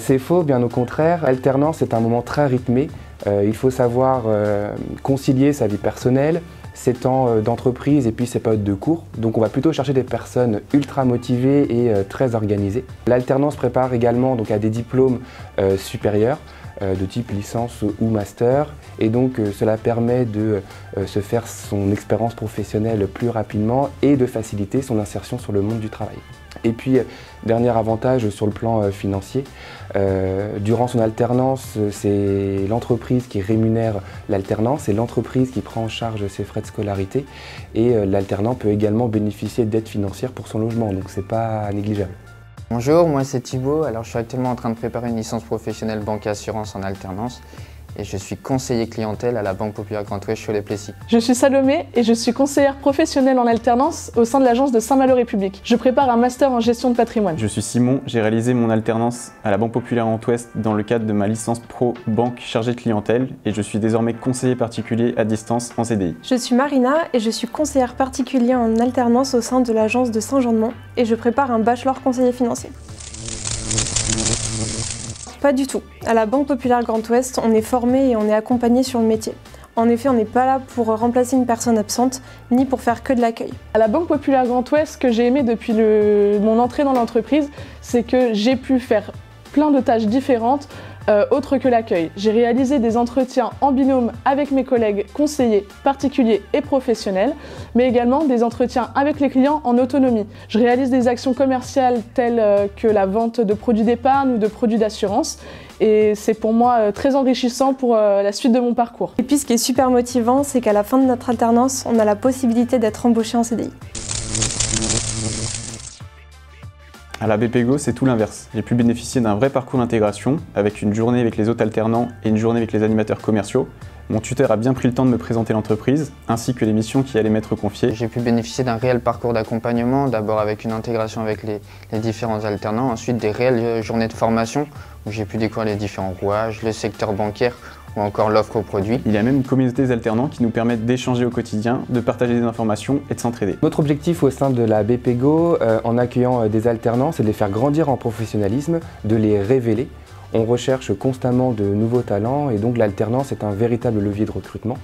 C'est faux, bien au contraire. L'alternance est un moment très rythmé. Il faut savoir concilier sa vie personnelle, ses temps d'entreprise et puis ses périodes de cours. Donc on va plutôt chercher des personnes ultra motivées et très organisées. L'alternance prépare également donc, à des diplômes supérieurs de type licence ou master, et donc cela permet de se faire son expérience professionnelle plus rapidement et de faciliter son insertion sur le monde du travail. Et puis, dernier avantage sur le plan financier, durant son alternance, c'est l'entreprise qui rémunère l'alternance et l'entreprise qui prend en charge ses frais de scolarité, et l'alternant peut également bénéficier d'aides financières pour son logement, donc c'est pas négligeable. Bonjour, moi c'est Thibaut. Alors je suis actuellement en train de préparer une licence professionnelle banque et assurance en alternance et je suis conseiller clientèle à la Banque Populaire Grand Ouest Cholet-Plessis. Je suis Salomé et je suis conseillère professionnelle en alternance au sein de l'agence de Saint-Malo-République. Je prépare un master en gestion de patrimoine. Je suis Simon, j'ai réalisé mon alternance à la Banque Populaire Grand Ouest dans le cadre de ma licence pro banque chargée de clientèle et je suis désormais conseiller particulier à distance en CDI. Je suis Marina et je suis conseillère particulière en alternance au sein de l'agence de Saint-Jean-de-Mont et je prépare un bachelor conseiller financier. Pas du tout. À la Banque Populaire Grand Ouest, on est formé et on est accompagné sur le métier. En effet, on n'est pas là pour remplacer une personne absente, ni pour faire que de l'accueil. À la Banque Populaire Grand Ouest, ce que j'ai aimé depuis mon entrée dans l'entreprise, c'est que j'ai pu faire plein de tâches différentes autres que l'accueil. J'ai réalisé des entretiens en binôme avec mes collègues conseillers, particuliers et professionnels, mais également des entretiens avec les clients en autonomie. Je réalise des actions commerciales telles que la vente de produits d'épargne ou de produits d'assurance, et c'est pour moi très enrichissant pour la suite de mon parcours. Et puis ce qui est super motivant, c'est qu'à la fin de notre alternance, on a la possibilité d'être embauché en CDI. À la BPGO, c'est tout l'inverse. J'ai pu bénéficier d'un vrai parcours d'intégration, avec une journée avec les autres alternants et une journée avec les animateurs commerciaux. Mon tuteur a bien pris le temps de me présenter l'entreprise, ainsi que les missions qui allaient m'être confiées. J'ai pu bénéficier d'un réel parcours d'accompagnement, d'abord avec une intégration avec les différents alternants, ensuite des réelles journées de formation, où j'ai pu découvrir les différents rouages, le secteur bancaire, ou encore l'offre aux produits. Il y a même une communauté des alternants qui nous permettent d'échanger au quotidien, de partager des informations et de s'entraider. Notre objectif au sein de la BPGO, en accueillant des alternants, c'est de les faire grandir en professionnalisme, de les révéler. On recherche constamment de nouveaux talents et donc l'alternance est un véritable levier de recrutement.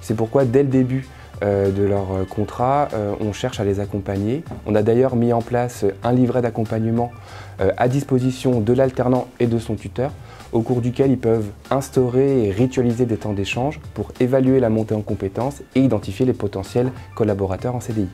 C'est pourquoi dès le début de leur contrat, on cherche à les accompagner. On a d'ailleurs mis en place un livret d'accompagnement à disposition de l'alternant et de son tuteur, au cours duquel ils peuvent instaurer et ritualiser des temps d'échange pour évaluer la montée en compétences et identifier les potentiels collaborateurs en CDI.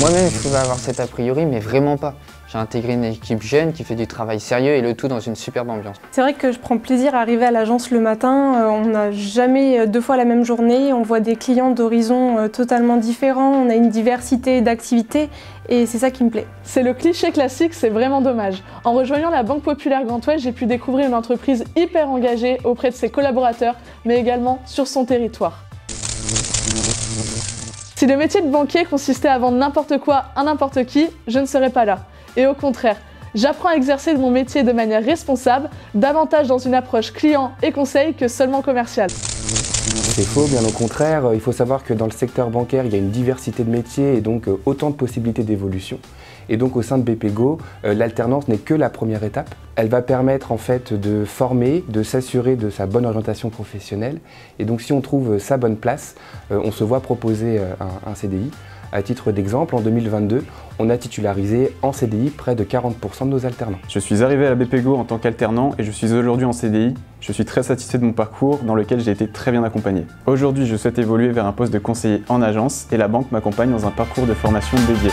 Moi-même, je pouvais avoir cet a priori, mais vraiment pas. J'ai intégré une équipe jeune qui fait du travail sérieux et le tout dans une superbe ambiance. C'est vrai que je prends plaisir à arriver à l'agence le matin. On n'a jamais deux fois la même journée. On voit des clients d'horizons totalement différents. On a une diversité d'activités et c'est ça qui me plaît. C'est le cliché classique, c'est vraiment dommage. En rejoignant la Banque Populaire Grand Ouest, j'ai pu découvrir une entreprise hyper engagée auprès de ses collaborateurs, mais également sur son territoire. Si le métier de banquier consistait à vendre n'importe quoi à n'importe qui, je ne serais pas là. Et au contraire, j'apprends à exercer mon métier de manière responsable, davantage dans une approche client et conseil que seulement commerciale. C'est faux, bien au contraire. Il faut savoir que dans le secteur bancaire, il y a une diversité de métiers et donc autant de possibilités d'évolution. Et donc au sein de BPGO, l'alternance n'est que la première étape. Elle va permettre en fait de former, de s'assurer de sa bonne orientation professionnelle. Et donc si on trouve sa bonne place, on se voit proposer un CDI. À titre d'exemple, en 2022, on a titularisé en CDI près de 40% de nos alternants. Je suis arrivé à la BPGO en tant qu'alternant et je suis aujourd'hui en CDI. Je suis très satisfait de mon parcours dans lequel j'ai été très bien accompagné. Aujourd'hui, je souhaite évoluer vers un poste de conseiller en agence et la banque m'accompagne dans un parcours de formation dédié.